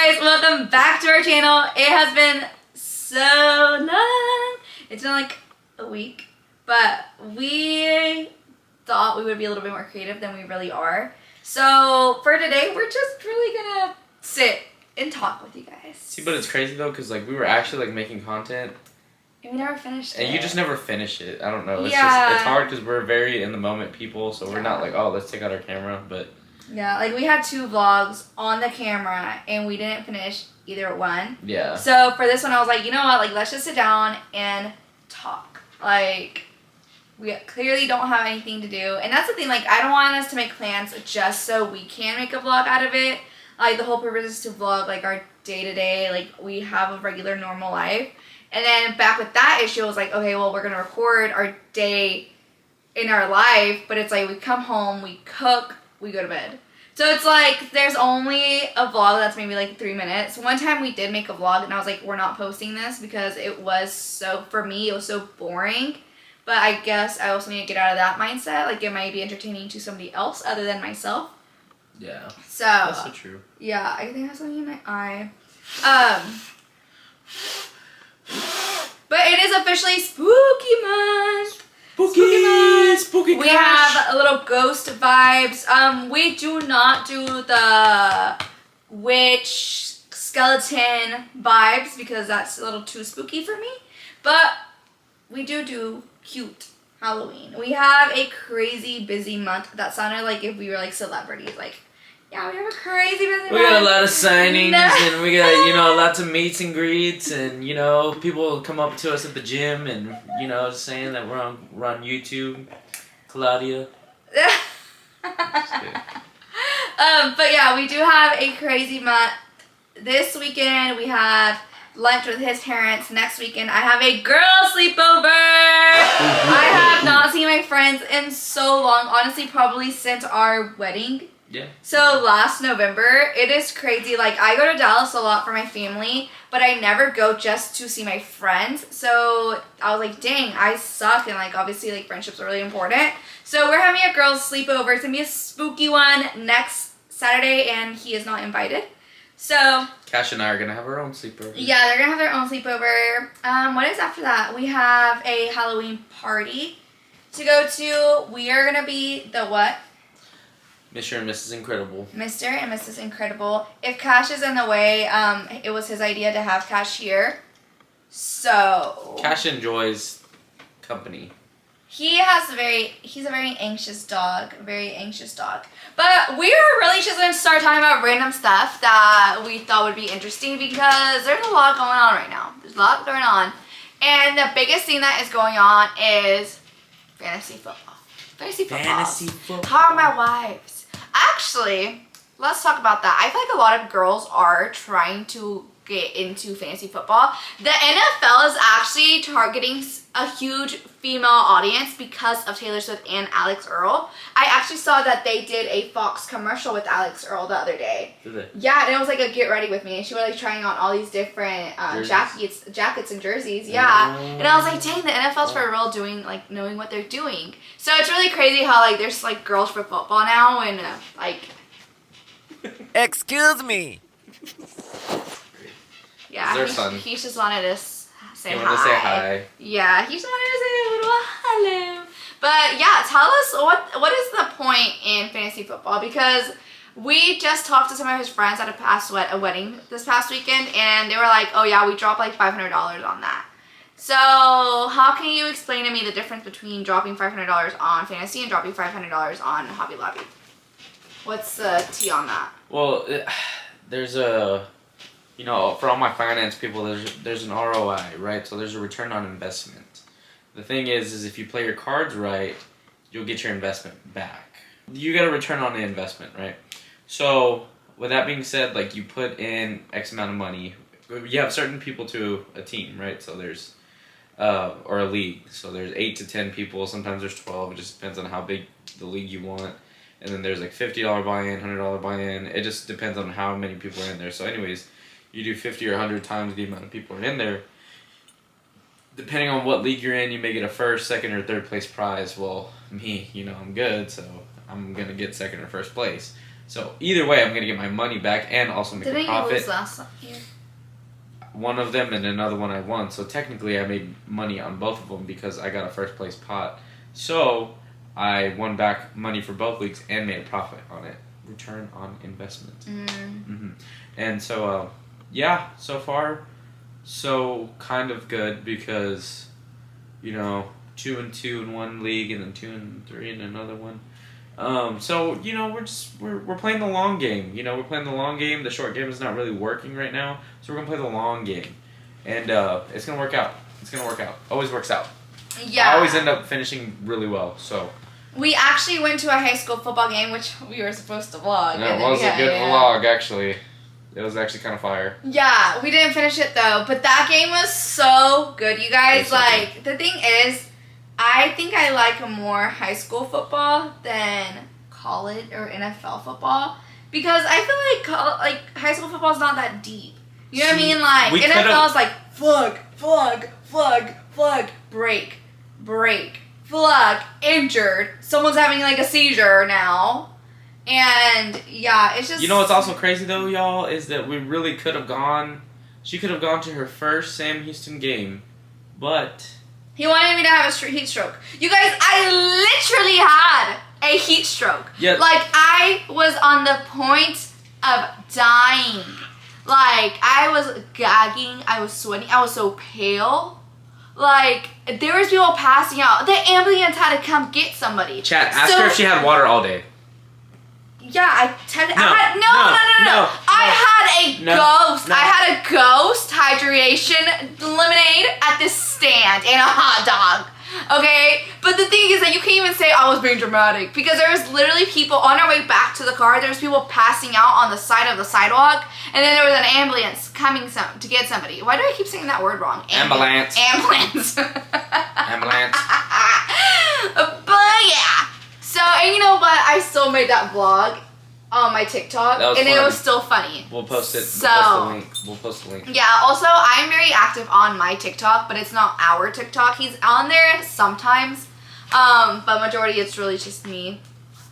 guys, welcome back to our channel. It has been so long. It's been like a week, but we thought we would be a little bit more creative than we really are. So for today, we're just really gonna sit and talk with you guys. See, but it's crazy though, because like we were actually like making content. And we never finished it. And you just never finish it. I don't know. It's Yeah. it's hard because we're very in the moment people, so we're not like, oh, let's take out our camera, but... Yeah, like we had 2 vlogs on the camera and we didn't finish either one. Yeah. So for this one, I was like, you know what? Like, let's just sit down and talk. Like, we clearly don't have anything to do. And that's the thing. Like, I don't want us to make plans just so we can make a vlog out of it. Like, the whole purpose is to vlog, like, our day-to-day. Like, we have a regular, normal life. And then back with that issue, it was like, okay, well, we're going to record our day in our life. But it's like we come home, we cook, we go to bed. So it's like there's only a vlog that's maybe like 3 minutes. One time we did make a vlog and I was like, we're not posting this because it was so, for me, it was so boring. But I guess I also need to get out of that mindset. Like it might be entertaining to somebody else other than myself. Yeah. So. That's so true. Yeah, I think I have something in my eye. But it is officially Spooky Month. Spooky We have a little ghost vibes. We do not do the witch skeleton vibes because that's a little too spooky for me. But we do cute Halloween. We have a crazy busy month. That sounded like if we were like celebrities. Like, yeah, we have a crazy busy month. We got a lot of signings and we got, you know, lots of meets and greets and, you know, people come up to us at the gym and, you know, saying that we're on YouTube. Claudia. But yeah, we do have a crazy month. This weekend we have lunch with his parents. Next weekend I have a girl sleepover. I have not seen my friends in so long. Honestly, probably since our wedding. Yeah. So last November, it is crazy. Like I go to Dallas a lot for my family, but I never go just to see my friends. So I was like, dang, I suck. And like obviously like friendships are really important. So we're having a girls sleepover. It's gonna be a spooky one next Saturday and he is not invited. So Cash and I are gonna have our own sleepover. yeah, they're gonna have their own sleepover. What is after that? We have a Halloween party to go to. We are gonna be the what? Mr. and Mrs. Incredible. Mr. and Mrs. Incredible. If Cash is in the way, it was his idea to have Cash here. So Cash enjoys company. he's a very anxious dog. Very anxious dog. But we are really just going to start talking about random stuff that we thought would be interesting because there's a lot going on right now. There's a lot going on. And the biggest thing that is going on is fantasy football. Fantasy football. How are my wives? Actually, let's talk about that. I feel like a lot of girls are trying to get into fantasy football. The NFL is actually targeting a huge female audience because of Taylor Swift and Alex Earl. I actually saw that they did a Fox commercial with Alex Earl the other day. Did they? Yeah, and it was like a get ready with me. And she was like trying on all these different jackets and jerseys. Yeah, and I was like, dang, the NFL's for real doing like knowing what they're doing. So it's really crazy how like there's like girls for football now and like. Excuse me. Yeah, he just wanted to say hi. Yeah, he just wanted to say a little hello. But yeah, tell us what is the point in fantasy football? Because we just talked to some of his friends at a wedding this past weekend, and they were like, "Oh yeah, we dropped like $500 on that." So how can you explain to me the difference between dropping $500 on fantasy and dropping $500 on Hobby Lobby? What's the tea on that? Well, there's a... You know, for all my finance people, there's an ROI, right? So there's a return on investment. The thing is if you play your cards right, you'll get your investment back. You get a return on the investment, right? So with that being said, like you put in X amount of money, you have certain people to a team, right? So there's, or a league. So there's 8 to 10 people. Sometimes there's 12. It just depends on how big the league you want. And then there's like $50 buy-in, $100 buy-in. It just depends on how many people are in there. So anyways, you do 50 or 100 times the amount of people are in there. Depending on what league you're in, you may get a first, second, or third place prize. Well, me, you know, I'm good, so I'm going to get second or first place. So either way, I'm gonna get my money back and also make Didn't a profit. you lose last year? One of them and another one I won. So technically, I made money on both of them because I got a first place pot. So I won back money for both leagues and made a profit on it. Return on investment. Mm-hmm. And so, yeah, so far, so kind of good because, 2-2 in one league and then 2-3 in another one. So we're playing the long game. We're playing the long game. The short game is not really working right now, so we're gonna play the long game, and it's gonna work out. It's gonna work out. Always works out. Yeah. I always end up finishing really well. So we actually went to a high school football game, which we were supposed to vlog. that was a good vlog, actually. It was actually kind of fire. Yeah, we didn't finish it though, but that game was so good, you guys. So good. The thing is, I think I like more high school football than college or NFL football because I feel like high school football is not that deep. You know what I mean? Like NFL is like flag, break, flag, injured. Someone's having like a seizure now. And yeah, it's just... What's also crazy though, y'all, is that we really could have gone... She could have gone to her first Sam Houston game, but... He wanted me to have a heat stroke. You guys, I literally had a heat stroke. Yeah. Like, I was on the point of dying. Like, I was gagging, I was sweating, I was so pale. Like, there was people passing out. The ambulance had to come get somebody. Chat, ask her if she had water all day. Yeah, I had a ghost. I had a ghost hydration lemonade at this stand and a hot dog. Okay? But the thing is that you can't even say I was being dramatic because there was literally people on our way back to the car. There was people passing out on the side of the sidewalk, and then there was an ambulance coming to get somebody. Why do I keep saying that word wrong? Ambulance. Ambulance. Ambulance. But yeah. So, and you know what? I still made that vlog on my TikTok, and funny. it was still funny. We'll post it. So, We'll post the link. Yeah, also, I'm very active on my TikTok, but it's not our TikTok. He's on there sometimes, but majority it's really just me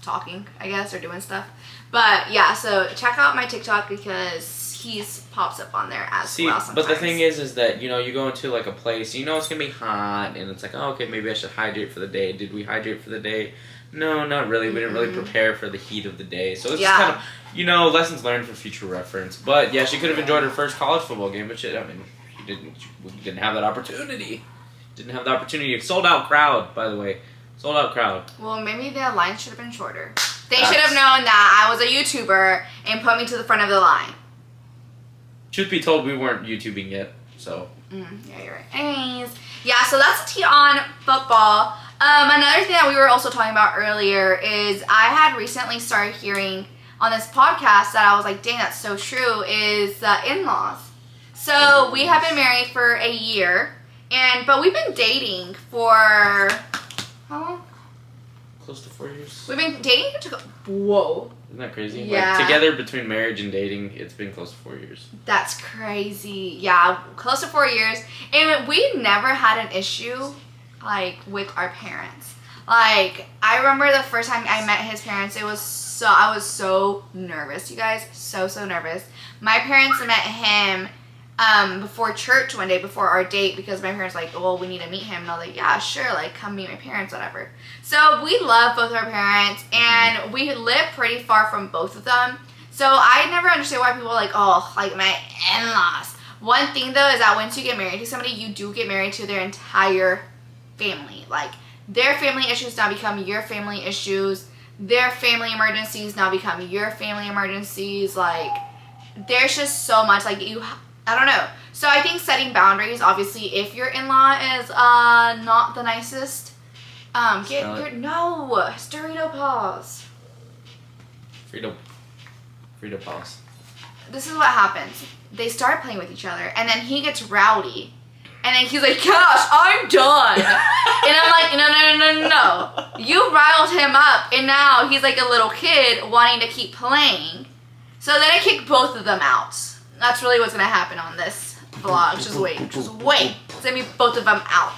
talking, I guess, or doing stuff. But yeah, so check out my TikTok because he's pops up on there as well sometimes. But the thing is that, you go into like a place, it's going to be hot, and it's like, oh, okay, maybe I should hydrate for the day. Did we hydrate for the day? No, not really. We didn't really prepare for the heat of the day. So it's just kind of, lessons learned for future reference. But yeah, she could have enjoyed her first college football game, but she didn't have that opportunity. Didn't have the opportunity. Sold out crowd, by the way. Sold out crowd. Well, maybe the line should have been shorter. They should have known that I was a YouTuber and put me to the front of the line. Truth be told, we weren't YouTubing yet, so. Yeah, you're right. Anyways, yeah, so that's the tea on football. Another thing that we were also talking about earlier is I had recently started hearing on this podcast that I was like, dang, that's so true, is In-Laws. So we have been married for a year, but we've been dating for, how long? Close to 4 years. We've been dating whoa. Isn't that crazy? Yeah. Like, together between marriage and dating, it's been close to 4 years. That's crazy. Yeah, close to 4 years. And we never had an issue, like, with our parents. Like, I remember the first time I met his parents, I was so nervous, you guys. So nervous. My parents met him before church one day, before our date, because my parents were like, well, we need to meet him. And I was like, yeah, sure, like, come meet my parents, whatever. So we love both our parents, and we live pretty far from both of them. So I never understood why people are like, oh, like, my in-laws. One thing, though, is that once you get married to somebody, you do get married to their entire family. Like, their family issues now become your family issues. Their family emergencies now become your family emergencies. Like, there's just so much, like, I don't know. So I think setting boundaries, obviously, if your in-law is not the nicest, Dorito pause. Frito pause. This is what happens. They start playing with each other, and then he gets rowdy, and then he's like, gosh, I'm done. And I'm like, no. You riled him up, and now he's like a little kid wanting to keep playing. So then I kick both of them out. That's really what's going to happen on this vlog. Just wait. It's going to be both of them out.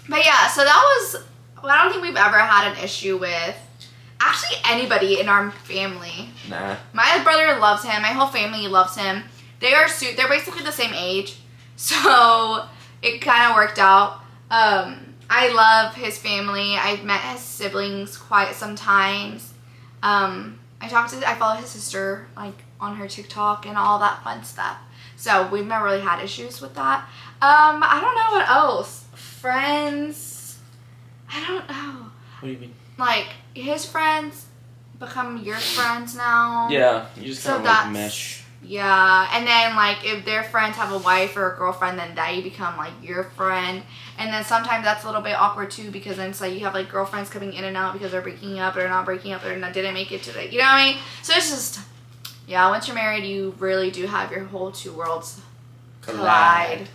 But yeah, so that was, I don't think we've ever had an issue with Actually, anybody in our family. Nah. My brother loves him. My whole family loves him. They're basically the same age, so it kind of worked out. I love his family. I've met his siblings quite sometimes. I follow his sister like on her TikTok and all that fun stuff. So we've never really had issues with that. I don't know what else. Friends. I don't know. What do you mean? Like his friends become your friends now. Yeah, you just kind of like mesh. Yeah, and then like if their friends have a wife or a girlfriend, then they become like your friend. And then sometimes that's a little bit awkward too, because then it's like you have like girlfriends coming in and out because they're breaking up or not breaking up or didn't make it to the, you know what I mean? So it's just, yeah, once you're married, you really do have your whole two worlds collide,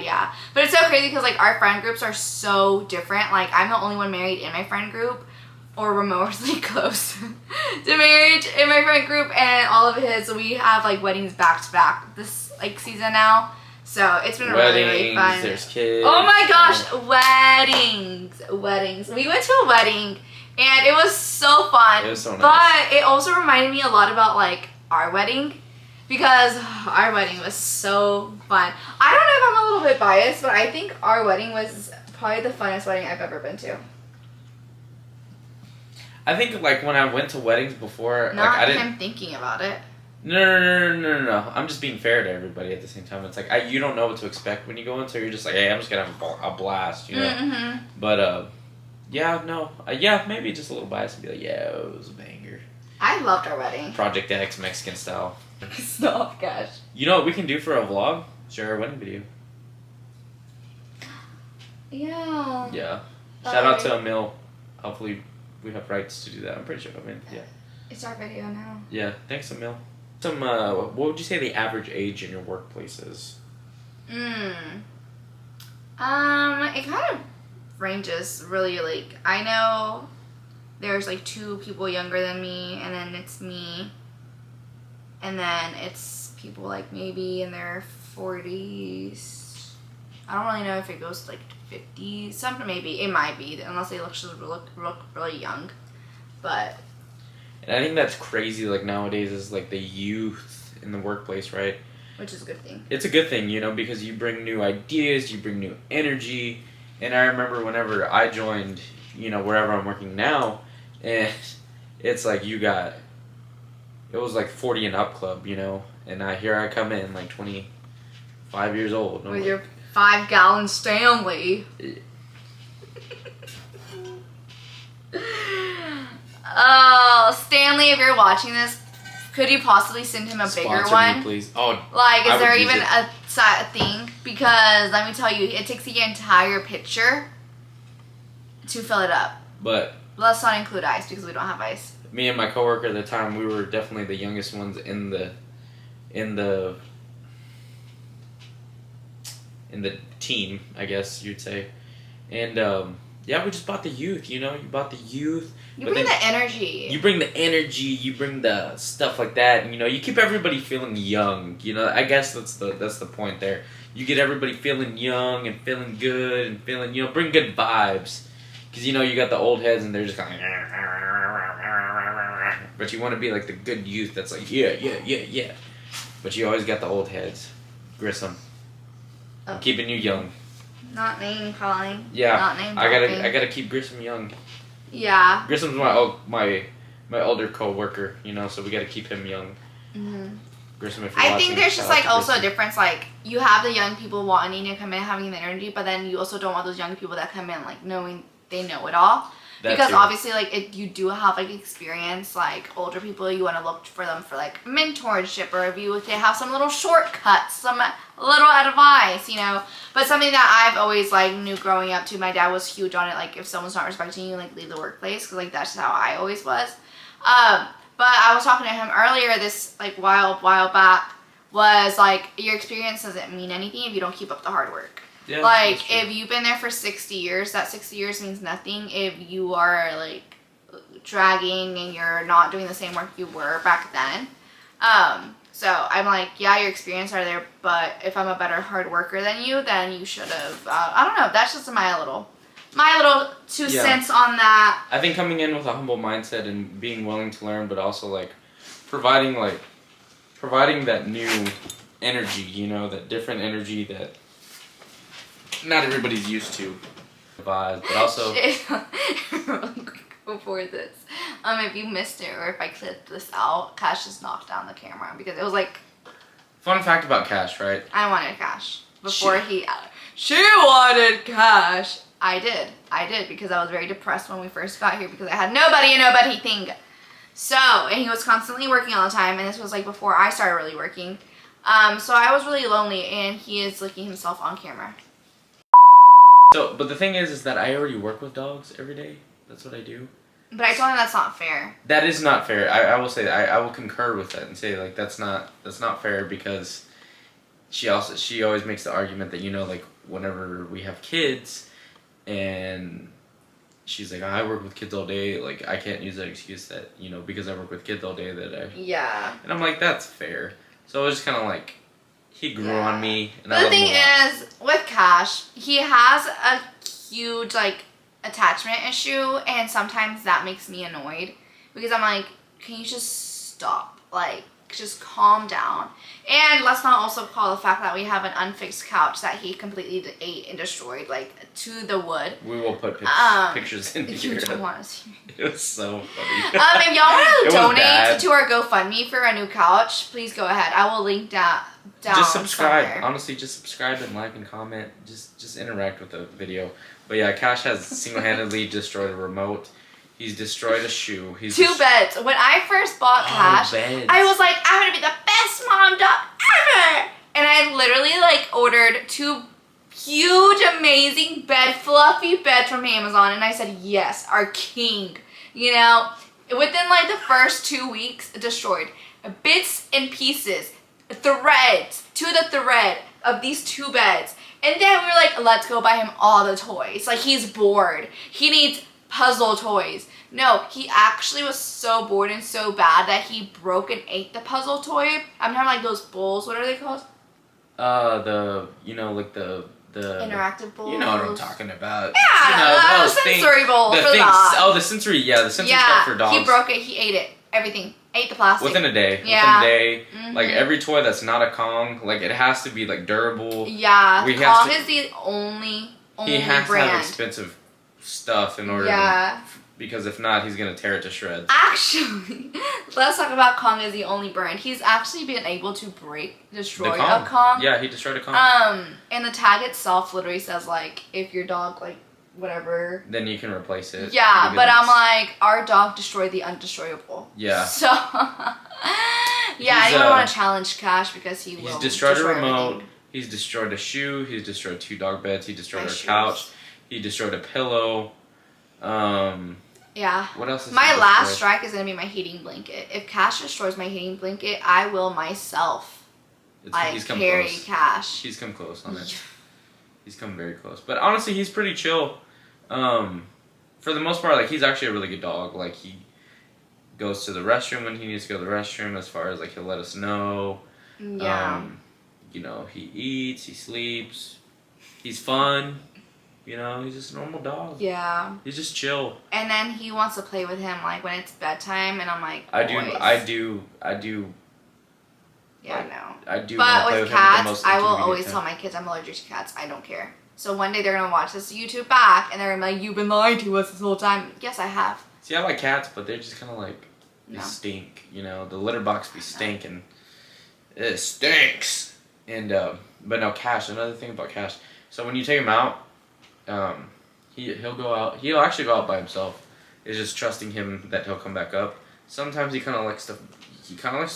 yeah. But it's so crazy because like our friend groups are so different. Like I'm the only one married in my friend group, or remotely close to marriage in my friend group, and all of his, we have like weddings back to back this like season now, so it's been really fun. There's kids. Oh my gosh, weddings. We went to a wedding and it was so fun. It was so nice. But it also reminded me a lot about like our wedding, because our wedding was so fun. I don't know if I'm a little bit biased, but I think our wedding was probably the funnest wedding I've ever been to. I think like when I went to weddings before, Not like I didn't. him thinking about it. No. I'm just being fair to everybody at the same time. It's like you don't know what to expect when you go in, so you're just like, hey, I'm just gonna have a blast, you know. Mm-hmm. But yeah, maybe just a little biased and be like, yeah, it was a banger. I loved our wedding. Project X Mexican style. Stop, gosh. You know what we can do for a vlog? Share our wedding video. Yeah. Yeah. Shout out to Emil. Hopefully we have rights to do that. I'm pretty sure. I mean, yeah. It's our video now. Yeah. Thanks, Emil. What would you say the average age in your workplace is? It kind of ranges really. Like I know there's like 2 people younger than me, and then it's me, and then it's people like maybe in their 40s. I don't really know if it goes to like 50s. Something maybe. It might be, unless they look really young. But and I think that's crazy. Like nowadays, is like the youth in the workplace, right? Which is a good thing. It's a good thing, you know, because you bring new ideas, you bring new energy. And I remember whenever I joined, you know, wherever I'm working now, and it's like it was like 40 and up club, you know, and here I come in like 25 years old. With your 5-gallon Stanley. Oh, Stanley, if you're watching this, could you possibly send him a bigger Sponsor one? me, please. Oh, like, is there use even it. a thing? Because let me tell you, it takes the entire pitcher to fill it up. But let's not include ice because we don't have ice. Me and my coworker at the time, we were definitely the youngest ones in the team, I guess you'd say. And yeah, we just bought the youth, you know. You bought the youth. You bring the energy. You bring the energy. You bring the stuff like that. And, you know, you keep everybody feeling young. You know, I guess that's the point there. You get everybody feeling young and feeling good and feeling, you know, bring good vibes. Because, you know, you got the old heads and they're just kind of, but you want to be like the good youth that's like, yeah. But you always got the old heads. Grissom. Oh. I'm keeping you young. Not name calling. Yeah, Not name I gotta keep Grissom young. Yeah. Grissom's my older co-worker, you know, so we gotta keep him young. Mm-hmm. Grissom, if you're I watching, think there's shout just out like to also a Grissom. difference. Like you have the young people wanting to come in, having the energy, but then you also don't want those young people that come in like knowing they know it all. That because too. obviously, like you do have like experience, like older people, you want to look for them for like mentorship, or if they have some little shortcuts, some little advice, you know. But something that I've always like knew growing up too, my dad was huge on it. Like if someone's not respecting you, like leave the workplace, because like that's how I always was. But I was talking to him earlier. This like while back was like your experience doesn't mean anything if you don't keep up the hard work. Yeah, like if you've been there for 60 years, that 60 years means nothing if you are like dragging and you're not doing the same work you were back then. So I'm like, yeah, your experience are there, but if I'm a better hard worker than you, then you should have. I don't know. That's just my little my little two cents on that. I think coming in with a humble mindset and being willing to learn, but also like providing that new energy, you know, that different energy that not everybody's used to. But also before this, if you missed it or if I clipped this out, Cash just knocked down the camera because it was like. Fun fact about Cash, right? I wanted Cash before she wanted Cash. I did because I was very depressed when we first got here because I had nobody and nobody thing. So, and he was constantly working all the time, and this was like before I started really working. So I was really lonely, and he is licking himself on camera. So, but the thing is that I already work with dogs every day. That's what I do. But I told him that's not fair. That is not fair. I will say that. I will concur with that and say like that's not fair because she always makes the argument that, you know, like whenever we have kids and she's like, I work with kids all day, like I can't use that excuse that, you know, because I work with kids all day that I. Yeah. And I'm like, that's fair. So it was just kind of like he grew on me. And but the thing is, with Cash, he has a huge like attachment issue, and sometimes that makes me annoyed because I'm like, can you just stop? Like, just calm down. And let's not also call the fact that we have an unfixed couch that he completely ate and destroyed, like, to the wood. We will put pictures in here. You don't want to see. It was so funny. If y'all want to donate to our GoFundMe for a new couch, please go ahead. I will link down. Just subscribe. Somewhere. Honestly, just subscribe and like and comment. Just interact with the video. But yeah, Cash has single-handedly destroyed a remote. He's destroyed a shoe. He's two beds. When I first bought Cash, beds. I was like, I'm gonna be the best mom dog ever. And I literally like ordered 2 huge, amazing fluffy beds from Amazon, and I said, yes, our king. You know, within like the first 2 weeks, destroyed. Bits and pieces, threads to the thread of these 2 beds. And then we were like, let's go buy him all the toys. Like, he's bored. He needs puzzle toys. No, he actually was so bored and so bad that he broke and ate the puzzle toy. I'm talking like those bowls. What are they called? You know, like the interactive bowls. You know what I'm talking about. Yeah, you know, those sensory bowls. The for things. that. Oh, the sensory. Yeah, the sensory stuff for dogs. He broke it. He ate it. Everything. Ate the plastic. Within a day. Yeah. Within a day. Mm-hmm. Like every toy that's not a Kong, like it has to be like durable. Yeah. Kong is the only he has brand. to have expensive stuff in order to, because if not, he's gonna tear it to shreds. Actually, let's talk about Kong as the only brand. He's actually been able to destroy a Kong. Yeah, he destroyed a Kong. And the tag itself literally says like, if your dog like whatever, then you can replace it. Yeah, but I'm like, our dog destroyed the undestroyable. Yeah. So yeah, I don't want to challenge Cash because he will. He's destroyed a remote. Everything. He's destroyed a shoe. He's destroyed 2 dog beds. He destroyed our couch. He destroyed a pillow. Yeah. What else is my last strike is gonna be my heating blanket. If Cash destroys my heating blanket, I will myself he's come carry close. Cash. He's come close on it. He's come very close. But honestly, he's pretty chill. For the most part, like he's actually a really good dog. Like he goes to the restroom when he needs to go to the restroom. As far as like he'll let us know. Yeah. You know, he eats, he sleeps, he's fun. You know, he's just a normal dog. Yeah. He's just chill. And then he wants to play with him like when it's bedtime, and I'm like, I do. Yeah, no. I do. But with with cats, him I will always tell my kids I'm allergic to cats. I don't care. So one day they're gonna watch this YouTube back, and they're gonna be like, "You've been lying to us this whole time." Yes, I have. See, I like cats, but they're just kind of like they stink. You know, the litter box be stinking. It stinks. And but no, Cash. Another thing about Cash. So when you take him out, he'll go out. He'll actually go out by himself. It's just trusting him that he'll come back up. Sometimes he kind of likes to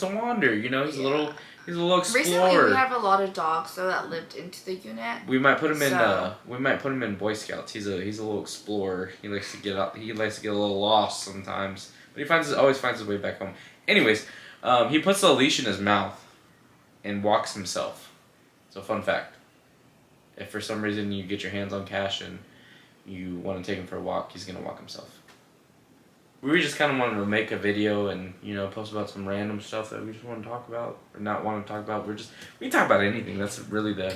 wander. You know, he's a little explorer. Recently, we have a lot of dogs though that lived into the unit. We might put him in Boy Scouts. He's a little explorer. He likes to get out. He likes to get a little lost sometimes, but he always finds his way back home. Anyways, he puts a leash in his mouth and walks himself. So fun fact. If for some reason you get your hands on Cash and you want to take him for a walk, he's gonna walk himself. we just kind of wanted to make a video and, you know, post about some random stuff that we just want to talk about or not want to talk about. We can talk about anything. That's really the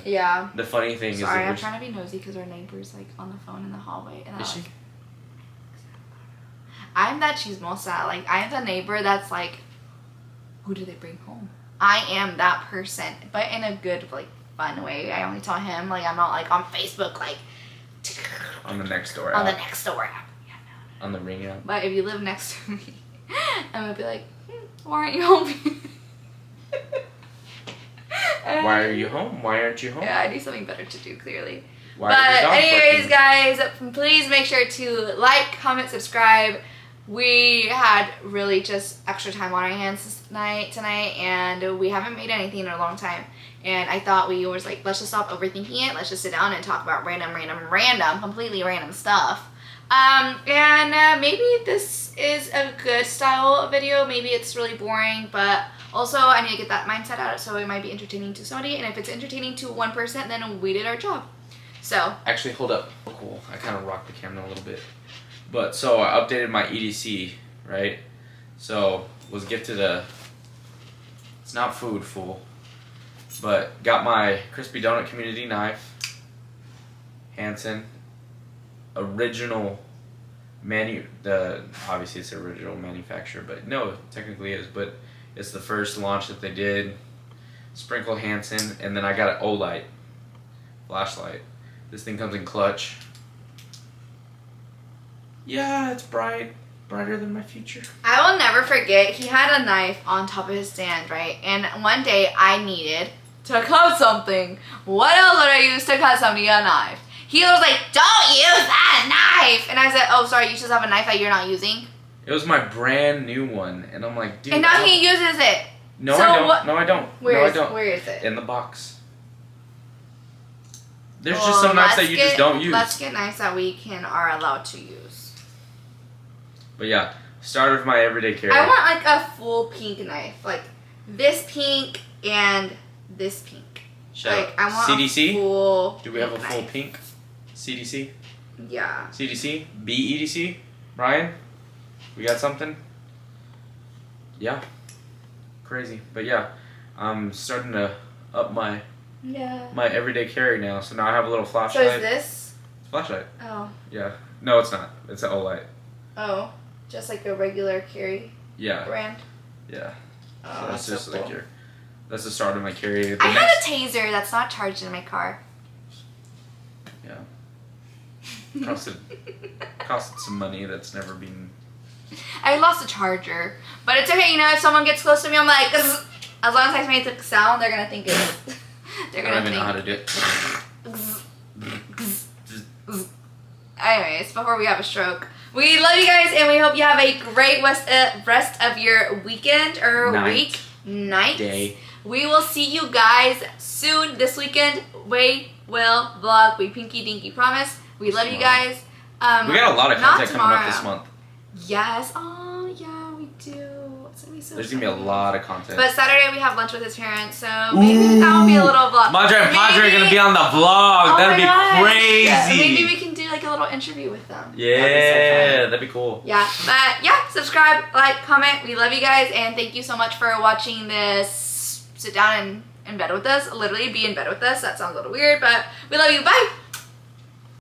funny thing. Sorry, is I'm trying to be nosy because our neighbor's like on the phone in the hallway. And is she? I'm that chismosa. Like, I'm the neighbor that's like, who do they bring home? I am that person, but in a good, like, fun way. I only tell him, like, I'm not like on Facebook, like, on the next door on app. the next door app. On the Ring app. But if you live next to me, I'm gonna be like, why aren't you home? Why are you home? Why aren't you home? Yeah, I need something better to do, clearly. Why are your but dogs anyways, barking? guys, please make sure to like, comment, subscribe. We had really just extra time on our hands tonight, and we haven't made anything in a long time. And I thought we was like, let's just stop overthinking it. Let's just sit down and talk about completely random stuff. And maybe this is a good style of video. Maybe it's really boring, but also I need to get that mindset out so it might be entertaining to somebody. And if it's entertaining to one person, then we did our job. So. Actually, hold up. Oh, cool. I kind of rocked the camera a little bit. But, so I updated my EDC, right? So, was gifted it's not food, fool. But, got my Crispy Donut Community Knife. Hanson. Original obviously it's the original manufacturer, but no, technically it is, but it's the first launch that they did. Sprinkle Hanson, and then I got an Olight flashlight. This thing comes in clutch. Yeah, it's brighter than my future. I will never forget, he had a knife on top of his stand, right? And one day I needed to cut something. What else would I use to cut something? A knife. He was like, don't use that knife! And I said, oh, sorry, you just have a knife that you're not using? It was my brand new one, and I'm like, dude. And now he uses it. No, so I don't. No, I don't. Where is it? In the box. There's just some knives that you just don't use. Let's get knives that we are allowed to use. But yeah, start with my everyday carry. I want like a full pink knife. Like this pink and this pink. I want CDC? a full Do we have a full knife. pink? CDC? Yeah. CDC? BEDC? Brian? We got something? Yeah. Crazy. But yeah, I'm starting to up my everyday carry now. So now I have a little flashlight. So is this? It's a flashlight. Oh. Yeah. No, it's not. It's an Olight. Oh. Just like a regular carry brand? Yeah. Oh, so that's just so like cool. that's the start of my carry. I had a taser that's not charged in my car. Yeah. Costed some money that's never been. I lost a charger, but it's okay. You know, if someone gets close to me, I'm like, as long as I make the sound, they're gonna think it's. They're gonna think. I don't even know how to do it. Anyways, before we have a stroke, we love you guys, and we hope you have a great rest of your weekend or night. Day. We will see you guys soon this weekend. We will vlog. We pinky dinky promise. We love you guys. We got a lot of content coming up this month. Yes. Oh, yeah, we do. It's gonna be so There's gonna be a lot of content. But Saturday we have lunch with his parents, so maybe that will be a little vlog. Madre and Padre are gonna be on the vlog. That'd be crazy. Yeah, maybe we can do like a little interview with them. Yeah, that'd be cool. Yeah, but yeah, subscribe, like, comment. We love you guys, and thank you so much for watching this. Sit down and in bed with us. Literally be in bed with us. That sounds a little weird, but we love you. Bye.